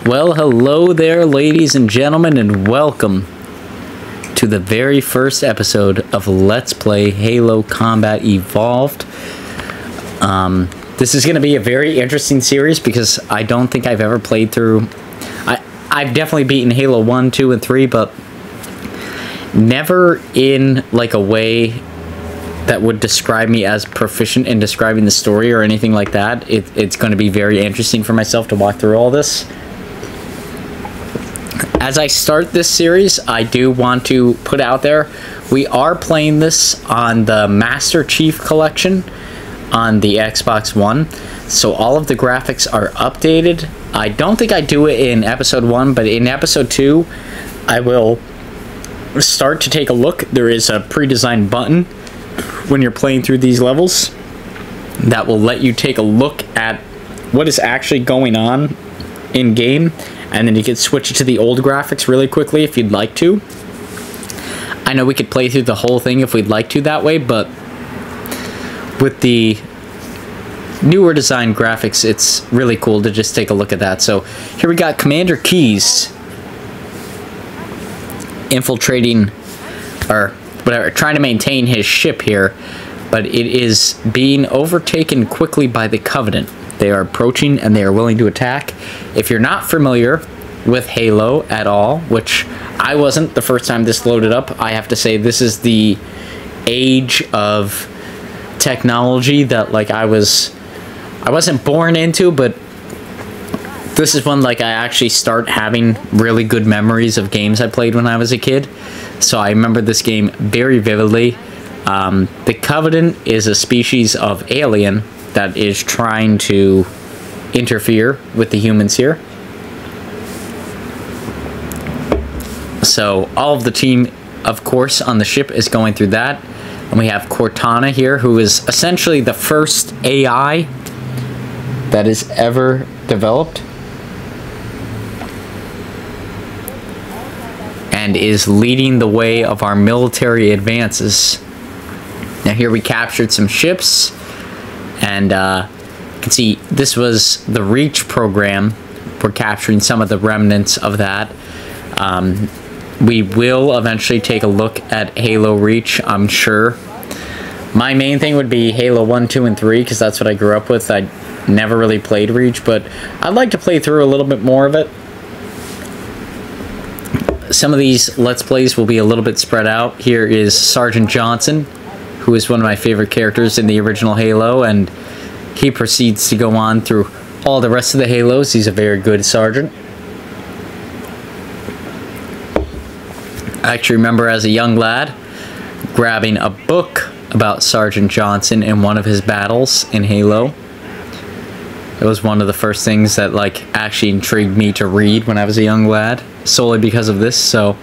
Well, hello there, ladies and gentlemen, and welcome to the very first episode of Let's Play Halo Combat Evolved. This is going to be a very interesting series because I don't think I've ever played through... I've definitely beaten Halo 1, 2, and 3, but never in like a way that would describe me as proficient in describing the story or anything like that. It's going to be very interesting for myself to walk through all this. As I start this series, I do want to put out there, we are playing this on the Master Chief Collection on the Xbox One. So all of the graphics are updated. I don't think I do it in Episode 1, but in Episode 2, I will start to take a look. There is a pre-designed button when you're playing through these levels that will let you take a look at what is actually going on in game, and then you can switch it to the old graphics really quickly if you'd like to. I know we could play through the whole thing if we'd like to that way, but with the newer design graphics, it's really cool to just take a look at that. So here we got Commander Keyes infiltrating, or whatever, trying to maintain his ship here, but it is being overtaken quickly by the Covenant. They are approaching and they are willing to attack. If you're not familiar with Halo at all, which I wasn't the first time this loaded up, I have to say this is the age of technology that like I wasn't born into, but this is when like I actually start having really good memories of games I played when I was a kid. So I remember this game very vividly. The Covenant is a species of alien that is trying to interfere with the humans here. So all of the team, of course, on the ship is going through that. And we have Cortana here, who is essentially the first AI that is ever developed, and is leading the way of our military advances. Now here we captured some ships, and you can see this was the Reach program. We're capturing some of the remnants of that. We will eventually take a look at Halo Reach, I'm sure. My main thing would be Halo 1, 2, and 3, because that's what I grew up with. I never really played Reach, but I'd like to play through a little bit more of it. Some of these Let's Plays will be a little bit spread out. Here is Sergeant Johnson, who is one of my favorite characters in the original Halo, and he proceeds to go on through all the rest of the Halos. He's a very good sergeant. I actually remember as a young lad grabbing a book about Sergeant Johnson in one of his battles in Halo. It was one of the first things that like actually intrigued me to read when I was a young lad, solely because of this. So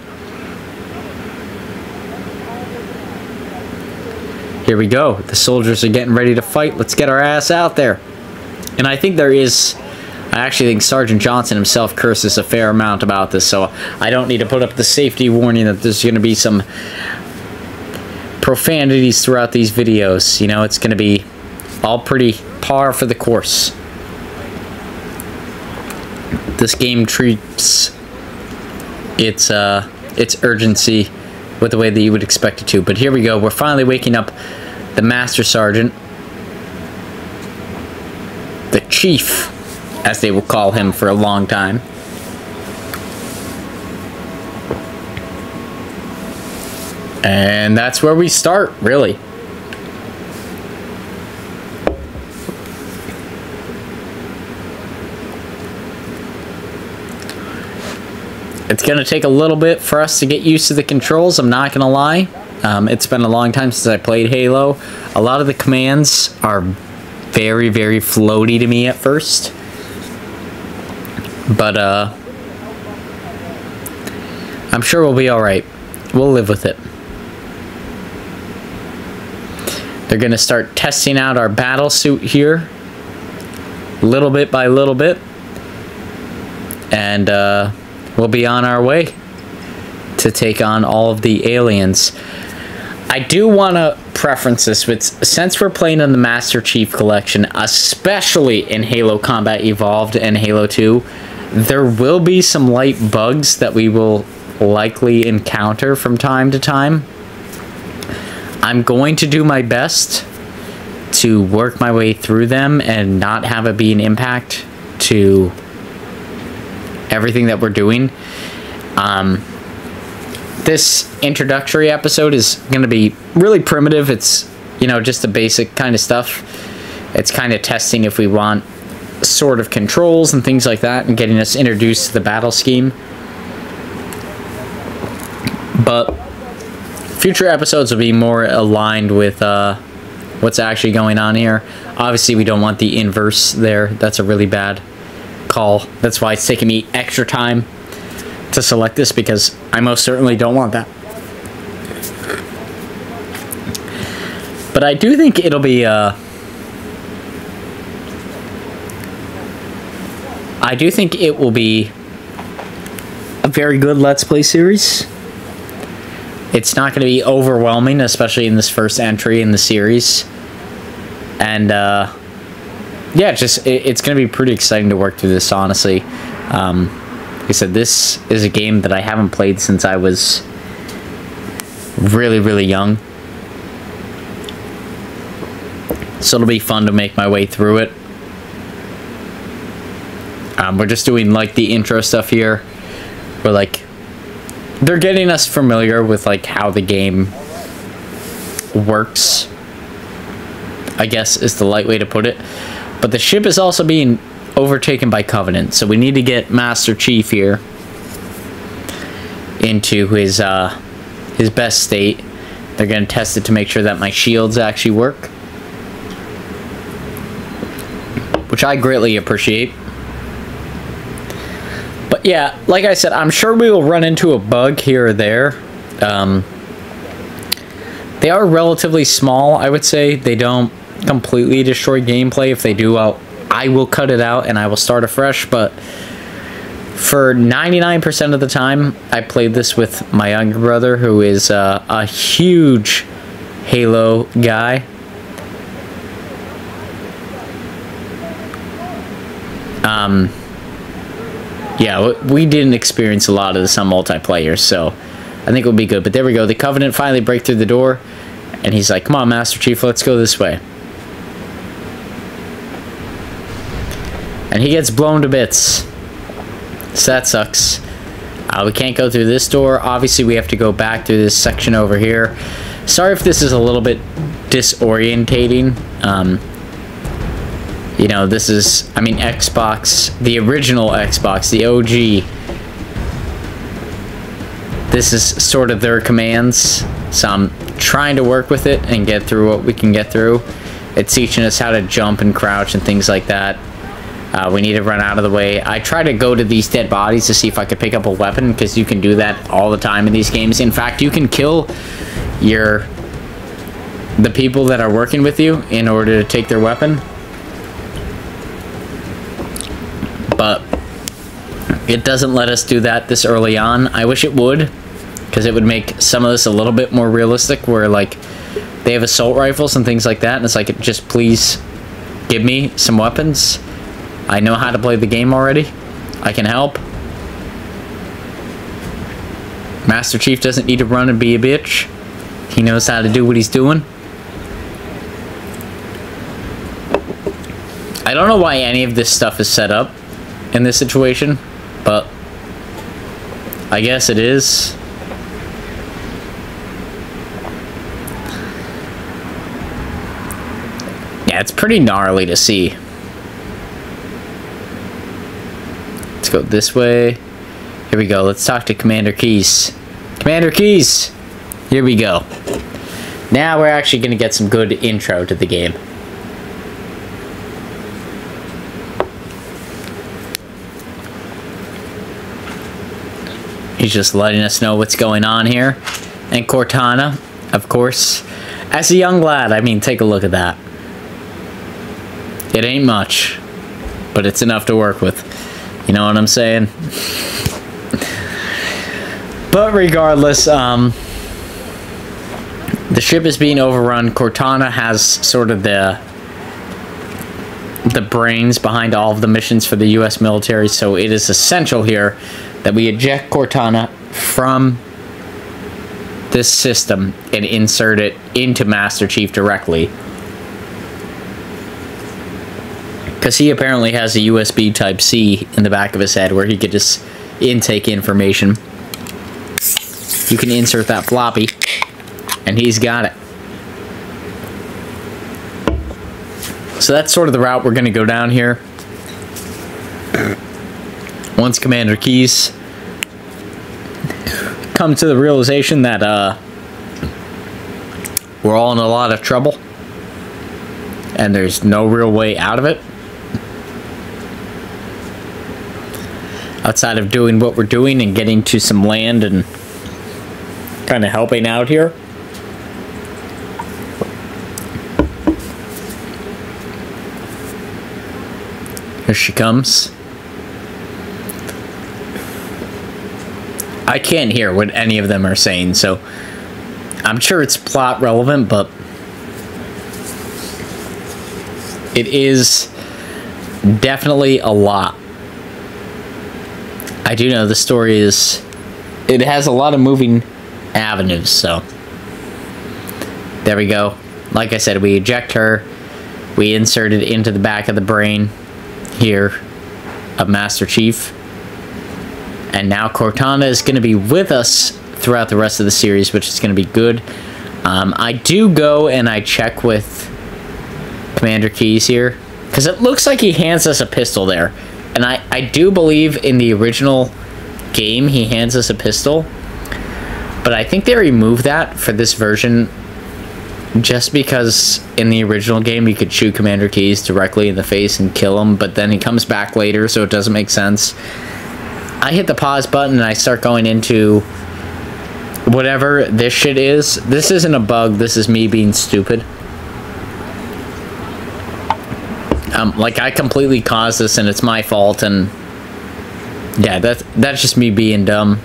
here we go. The soldiers are getting ready to fight. Let's get our ass out there. And I think there is... I actually think Sergeant Johnson himself curses a fair amount about this, so I don't need to put up the safety warning that there's going to be some profanities throughout these videos. You know, it's going to be all pretty par for the course. This game treats its urgency with the way that you would expect it to. But here we go. We're finally waking up the Master Sergeant. The Chief, as they will call him for a long time. And that's where we start, really. It's going to take a little bit for us to get used to the controls, I'm not going to lie. It's been a long time since I played Halo. A lot of the commands are very, very floaty to me at first. But, I'm sure we'll be alright. We'll live with it. They're going to start testing out our battle suit here. Little bit by little bit. And, we'll be on our way to take on all of the aliens. I do want to preference this with, since we're playing in the Master Chief Collection, especially in Halo Combat Evolved and Halo 2, There will be some light bugs that we will likely encounter from time to time. I'm going to do my best to work my way through them and not have it be an impact to everything that we're doing. This introductory episode is going to be really primitive. It's, you know, just the basic kind of stuff. It's kind of testing if we want sort of controls and things like that, and getting us introduced to the battle scheme. But future episodes will be more aligned with what's actually going on here. Obviously, we don't want the inverse there. That's a really bad call. That's why it's taking me extra time to select this, because I most certainly don't want that. But I do think it'll be I do think it will be a very good Let's Play series. It's not going to be overwhelming, especially in this first entry in the series. And, yeah, it's going to be pretty exciting to work through this, honestly. Like I said, this is a game that I haven't played since I was really, really young. So it'll be fun to make my way through it. We're just doing, like, the intro stuff here. We're, like, they're getting us familiar with, like, how the game works, I guess is the light way to put it. But the ship is also being overtaken by Covenant, so we need to get Master Chief here into his best state. They're going to test it to make sure that my shields actually work, which I greatly appreciate. But yeah, like I said, I'm sure we will run into a bug here or there. They are relatively small, I would say. They don't completely destroy gameplay. If they do, I will cut it out and I will start afresh. But for 99% of the time, I played this with my younger brother, who is a huge Halo guy. Yeah, we didn't experience a lot of this on multiplayer, so I think it'll be good. But there we go. The Covenant finally break through the door, and he's like, come on, Master Chief, let's go this way. And he gets blown to bits. So that sucks. We can't go through this door. Obviously, we have to go back through this section over here. Sorry if this is a little bit disorientating. You know, this is, I mean, Xbox, the original Xbox, the OG. This is sort of their commands. So I'm trying to work with it and get through what we can get through. It's teaching us how to jump and crouch and things like that. We need to run out of the way. I try to go to these dead bodies to see if I could pick up a weapon, because you can do that all the time in these games. In fact, you can kill the people that are working with you in order to take their weapon. But it doesn't let us do that this early on. I wish it would, because it would make some of this a little bit more realistic, where, like, they have assault rifles and things like that, and it's like, just please give me some weapons. I know how to play the game already. I can help. Master Chief doesn't need to run and be a bitch. He knows how to do what he's doing. I don't know why any of this stuff is set up in this situation, but I guess it is. Yeah, it's pretty gnarly to see. Let's go this way. Here we go. Let's talk to Commander Keyes. Commander Keyes! Here we go. Now we're actually going to get some good intro to the game. He's just letting us know what's going on here. And Cortana, of course. As a young lad, I mean, take a look at that. It ain't much, but it's enough to work with. You know what I'm saying? But regardless, the ship is being overrun. Cortana has sort of the brains behind all of the missions for the US military, so it is essential here that we eject Cortana from this system and insert it into Master Chief directly. Because he apparently has a USB Type-C in the back of his head where he could just intake information. You can insert that floppy, and he's got it. So that's sort of the route we're going to go down here. Once Commander Keyes come to the realization that we're all in a lot of trouble and there's no real way out of it outside of doing what we're doing and getting to some land and kind of helping out here. Here she comes. I can't hear what any of them are saying, so I'm sure it's plot relevant, but it is definitely a lot. I do know the story it has a lot of moving avenues, so there we go. Like I said, we eject her, we insert it into the back of the brain here of Master Chief, and now Cortana is going to be with us throughout the rest of the series, which is going to be good. I do go and I check with Commander Keyes here, because it looks like he hands us a pistol there, and I do believe in the original game he hands us a pistol, but I think they removed that for this version just because in the original game you could shoot Commander Keyes directly in the face and kill him, but then he comes back later, so it doesn't make sense. I hit the pause button and I start going into whatever this shit is. This isn't a bug, this is me being stupid. Like, I completely caused this and it's my fault, and yeah, that's just me being dumb.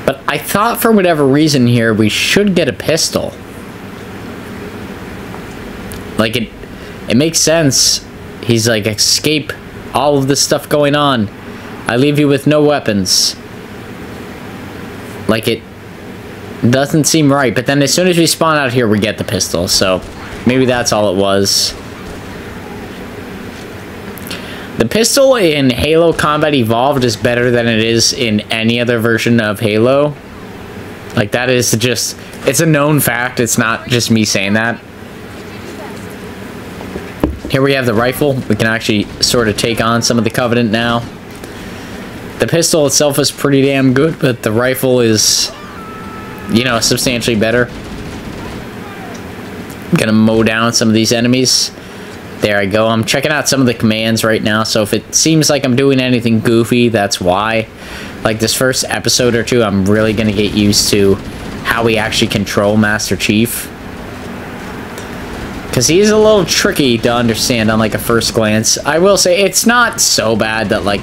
But I thought for whatever reason here we should get a pistol. Like, it makes sense. He's like, escape all of this stuff going on. I leave you with no weapons. Like, it doesn't seem right. But then as soon as we spawn out here, we get the pistol. So maybe that's all it was. The pistol in Halo Combat Evolved is better than it is in any other version of Halo. Like, that is just, it's a known fact. It's not just me saying that. Here we have the rifle. We can actually sort of take on some of the Covenant now. The pistol itself is pretty damn good, but the rifle is, you know, substantially better. I'm gonna mow down some of these enemies. There I go. I'm checking out some of the commands right now, so if it seems like I'm doing anything goofy, that's why. Like this first episode or two, I'm really gonna get used to how we actually control Master Chief. Because he's a little tricky to understand on like a first glance. I will say it's not so bad that like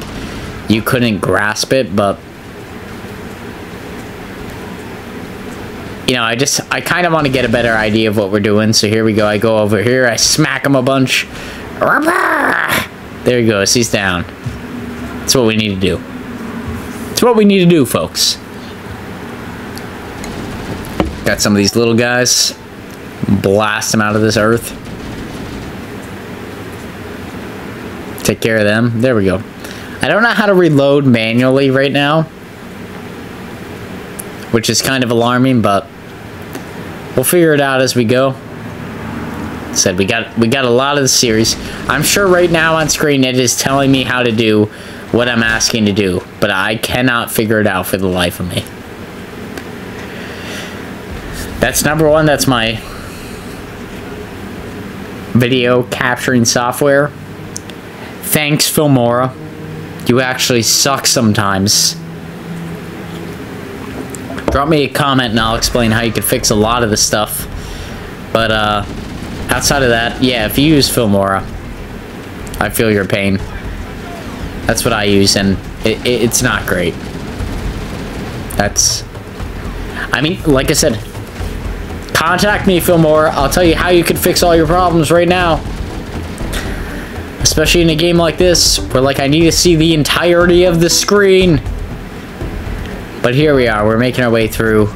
you couldn't grasp it, but you know, I kind of want to get a better idea of what we're doing. So here we go. I go over here, I smack him a bunch. There he goes, he's down. That's what we need to do. That's what we need to do, folks. Got some of these little guys. Blast them out of this earth. Take care of them. There we go. I don't know how to reload manually right now, which is kind of alarming, but we'll figure it out as we go. Said we got a lot of the series. I'm sure right now on screen it is telling me how to do what I'm asking to do, but I cannot figure it out for the life of me. That's number one. That's my video capturing software. Thanks, Filmora. You actually suck sometimes. Drop me a comment and I'll explain how you can fix a lot of the stuff. But outside of that, yeah, if you use Filmora, I feel your pain. That's what I use, and it's not great. I mean, like I said, contact me, Filmora. I'll tell you how you can fix all your problems right now. Especially in a game like this, where like I need to see the entirety of the screen. But here we are, we're making our way through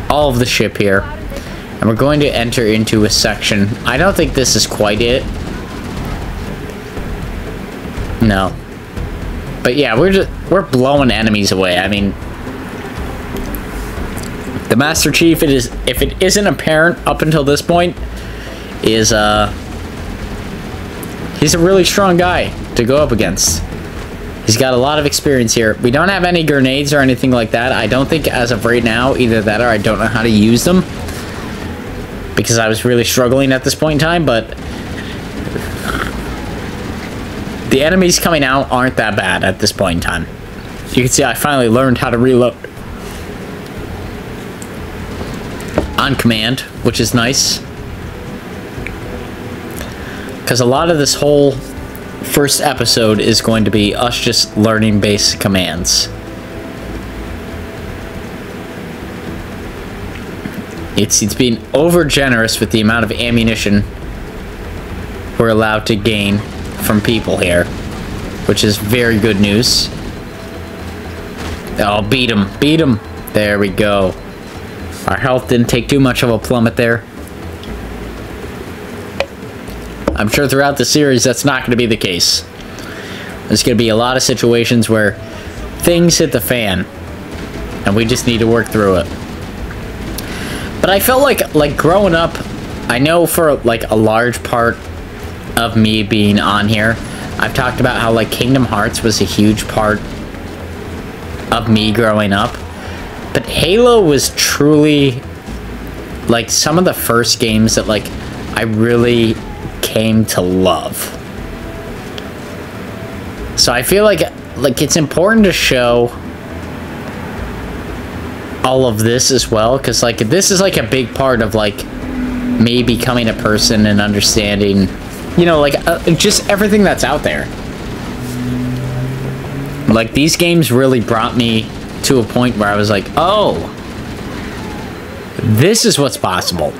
all of the ship here. And we're going to enter into a section. I don't think this is quite it. No. But yeah, we're blowing enemies away. I mean, the Master Chief, if it isn't apparent up until this point, is he's a really strong guy to go up against. He's got a lot of experience here. We don't have any grenades or anything like that. I don't think as of right now, either that or I don't know how to use them, because I was really struggling at this point in time, but the enemies coming out aren't that bad at this point in time. You can see I finally learned how to reload on command, which is nice. Because a lot of this whole first episode is going to be us just learning basic commands. It's being over generous with the amount of ammunition we're allowed to gain from people here, which is very good news. Oh, beat him, beat him. There we go. Our health didn't take too much of a plummet there. I'm sure throughout the series that's not going to be the case. There's going to be a lot of situations where things hit the fan, and we just need to work through it. But I felt like growing up, I know for like a large part of me being on here, I've talked about how like Kingdom Hearts was a huge part of me growing up, but Halo was truly like some of the first games that like I really came to love. So I feel like it's important to show all of this as well, because like this is like a big part of like me becoming a person and understanding, you know, like just everything that's out there. Like these games really brought me to a point where I was like, oh, this is what's possible.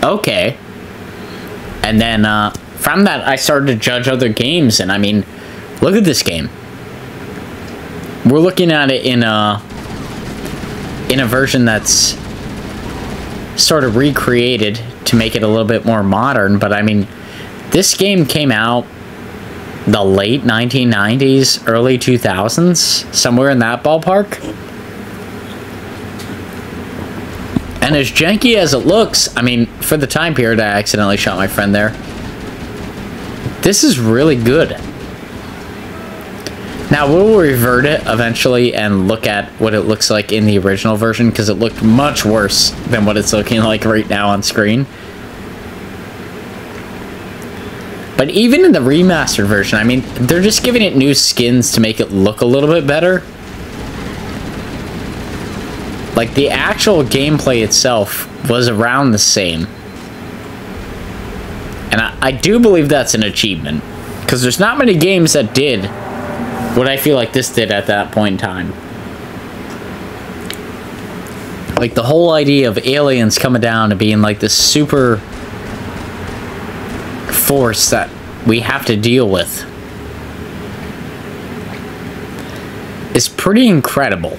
Okay. And then from that I started to judge other games, and I mean, look at this game. We're looking at it in a version that's sort of recreated to make it a little bit more modern, but I mean, this game came out the late 1990s, early 2000s, somewhere in that ballpark. And as janky as it looks, I mean, for the time period, I accidentally shot my friend there. This is really good. Now, we'll revert it eventually and look at what it looks like in the original version, because it looked much worse than what it's looking like right now on screen. But even in the remastered version, I mean, they're just giving it new skins to make it look a little bit better. Like, the actual gameplay itself was around the same. And I do believe that's an achievement, because there's not many games that did what I feel like this did at that point in time. Like, the whole idea of aliens coming down and being like this super force that we have to deal with is pretty incredible.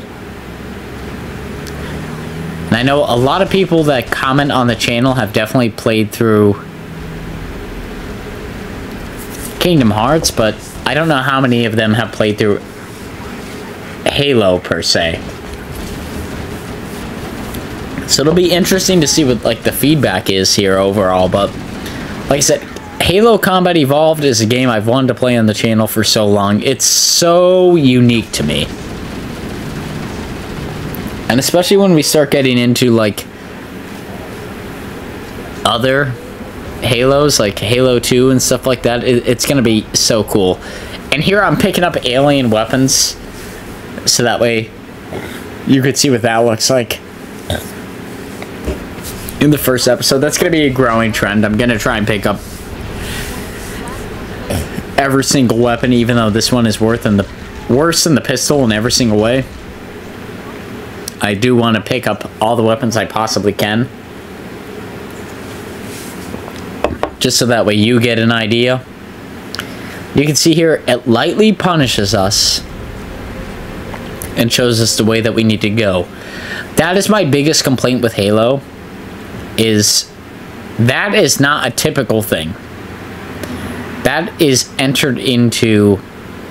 And I know a lot of people that comment on the channel have definitely played through Kingdom Hearts, but I don't know how many of them have played through Halo per se. So it'll be interesting to see what like the feedback is here overall, but like I said, Halo Combat Evolved is a game I've wanted to play on the channel for so long. It's so unique to me. And especially when we start getting into like other Halos, like Halo 2 and stuff like that, it's gonna be so cool. And here I'm picking up alien weapons, so that way you could see what that looks like in the first episode. That's gonna be a growing trend. I'm gonna try and pick up every single weapon, even though this one is worse than the pistol in every single way. I do want to pick up all the weapons I possibly can, just so that way you get an idea. You can see here, it lightly punishes us and shows us the way that we need to go. That is my biggest complaint with Halo, is that is not a typical thing. That is entered into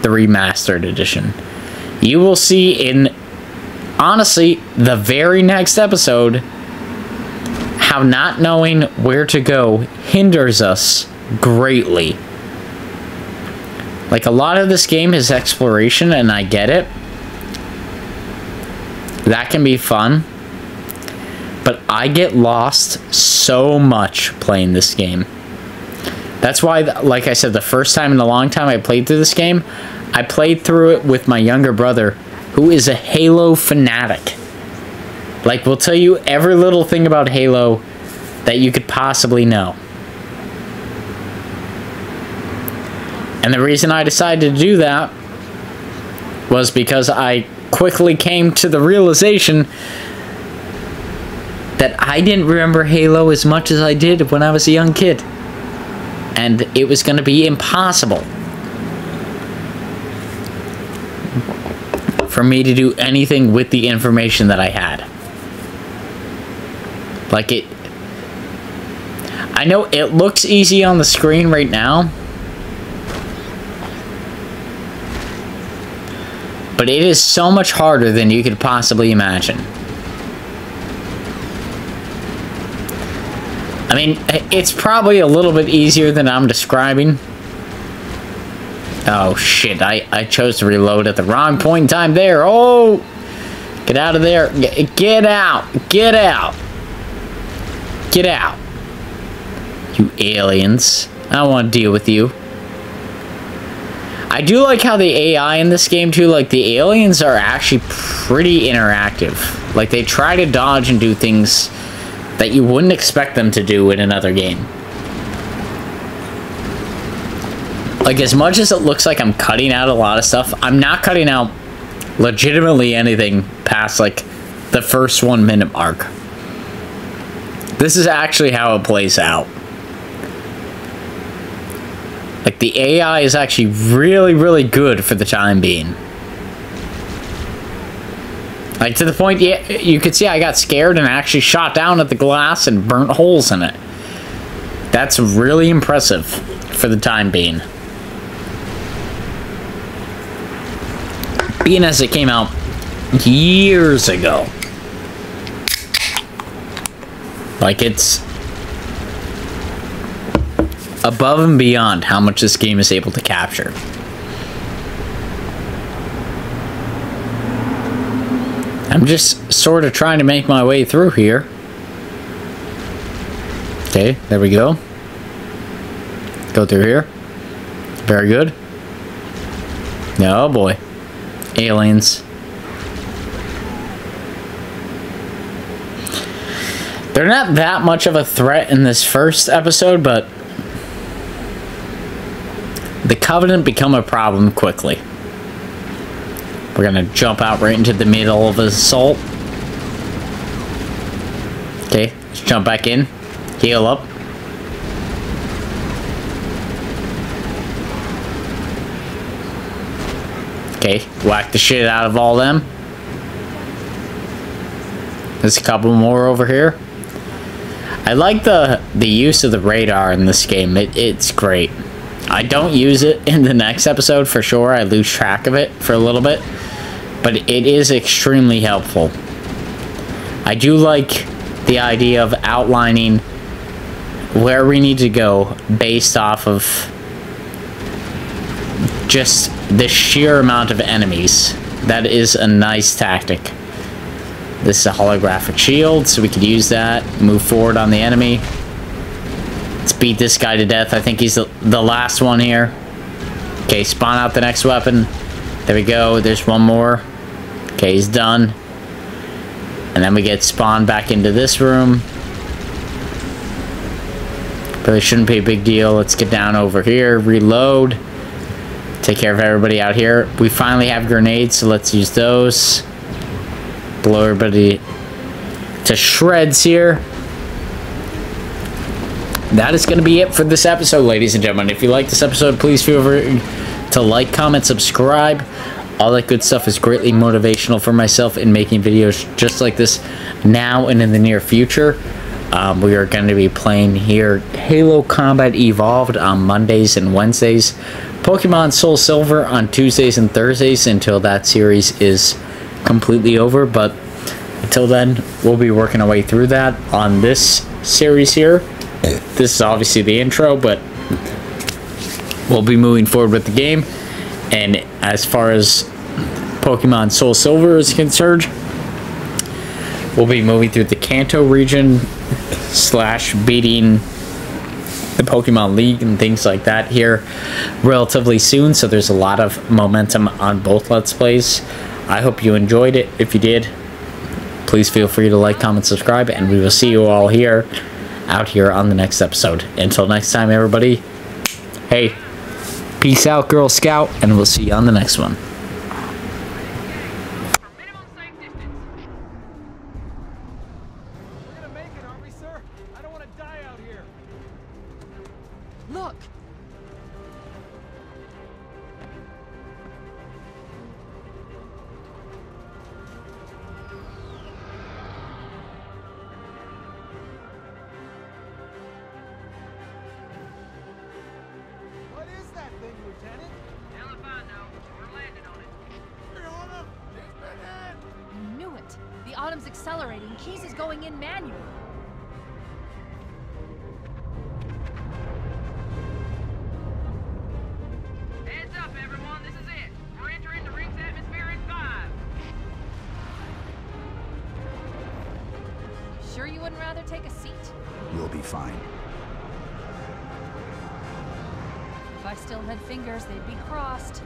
the remastered edition. You will see in, honestly, the very next episode, how not knowing where to go hinders us greatly. Like, a lot of this game is exploration, and I get it. That can be fun. But I get lost so much playing this game. That's why, like I said, the first time in a long time I played through this game, I played through it with my younger brother, who is a Halo fanatic. Like, will tell you every little thing about Halo that you could possibly know. And the reason I decided to do that was because I quickly came to the realization that I didn't remember Halo as much as I did when I was a young kid. And it was going to be impossible for me to do anything with the information that I had. Like, it... I know it looks easy on the screen right now, but it is so much harder than you could possibly imagine. I mean, it's probably a little bit easier than I'm describing. Oh, shit. I chose to reload at the wrong point in time there. Oh! Get out of there. Get out. Get out. Get out. You aliens. I don't want to deal with you. I do like how the AI in this game, too, like, the aliens are actually pretty interactive. Like, they try to dodge and do things that you wouldn't expect them to do in another game. Like, as much as it looks like I'm cutting out a lot of stuff, I'm not cutting out legitimately anything past, like, the first 1 minute mark. This is actually how it plays out. Like, the AI is actually really, really good for the time being. Like, to the point, yeah, you could see I got scared and actually shot down at the glass and burnt holes in it. That's really impressive for the time being. Being as it came out years ago. Like, it's above and beyond how much this game is able to capture. I'm just sort of trying to make my way through here. Okay, there we go. Go through here. Very good. Oh boy. Aliens. They're not that much of a threat in this first episode, but the Covenant become a problem quickly. We're gonna jump out right into the middle of the assault. Okay, let's jump back in. Heal up. Okay, whack the shit out of all them. There's a couple more over here. I like the use of the radar in this game. It's great. I don't use it in the next episode for sure. I lose track of it for a little bit. But it is extremely helpful. I do like the idea of outlining where we need to go based off of just the sheer amount of enemies. That is a nice tactic. This is a holographic shield, so we could use that, move forward on the enemy. Let's beat this guy to death. I think he's the last one here. Okay, spawn out the next weapon. There we go. There's one more. Okay, he's done. And then we get spawned back into this room. Really shouldn't be a big deal. Let's get down over here, reload. Take care of everybody out here. We finally have grenades, so let's use those. Blow everybody to shreds here. that is going to be it for this episode, ladies and gentlemen. If you like this episode, please feel free to like, comment, subscribe. All that good stuff is greatly motivational for myself in making videos just like this now and in the near future. We are going to be playing here Halo Combat Evolved on Mondays and Wednesdays. Pokemon Soul Silver on Tuesdays and Thursdays until that series is completely over. But until then, we'll be working our way through that on this series here. This is obviously the intro, but we'll be moving forward with the game. And as far as Pokemon Soul Silver is concerned, we'll be moving through the Kanto region / beating the Pokemon League and things like that here relatively soon. So there's a lot of momentum on both Let's Plays. I hope you enjoyed it. If you did, please feel free to like, comment, subscribe, and we will see you all out here on the next episode. Until next time, everybody, hey, peace out, Girl Scout, and we'll see you on the next one. Look! What is that thing, Lieutenant? Hell if I know. We're landing on it. You're on a head! I knew it! The Autumn's accelerating. Keys is going in manual. Heads up, everyone. This is it. We're entering the ring's atmosphere in 5. Sure you wouldn't rather take a seat? You'll be fine. If I still had fingers, they'd be crossed.